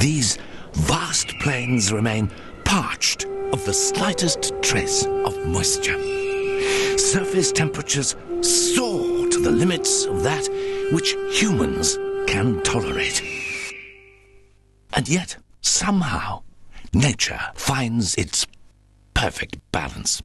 these vast plains remain parched of the slightest trace of moisture. Surface temperatures soar to the limits of that which humans can tolerate. And yet, somehow, nature finds its perfect balance.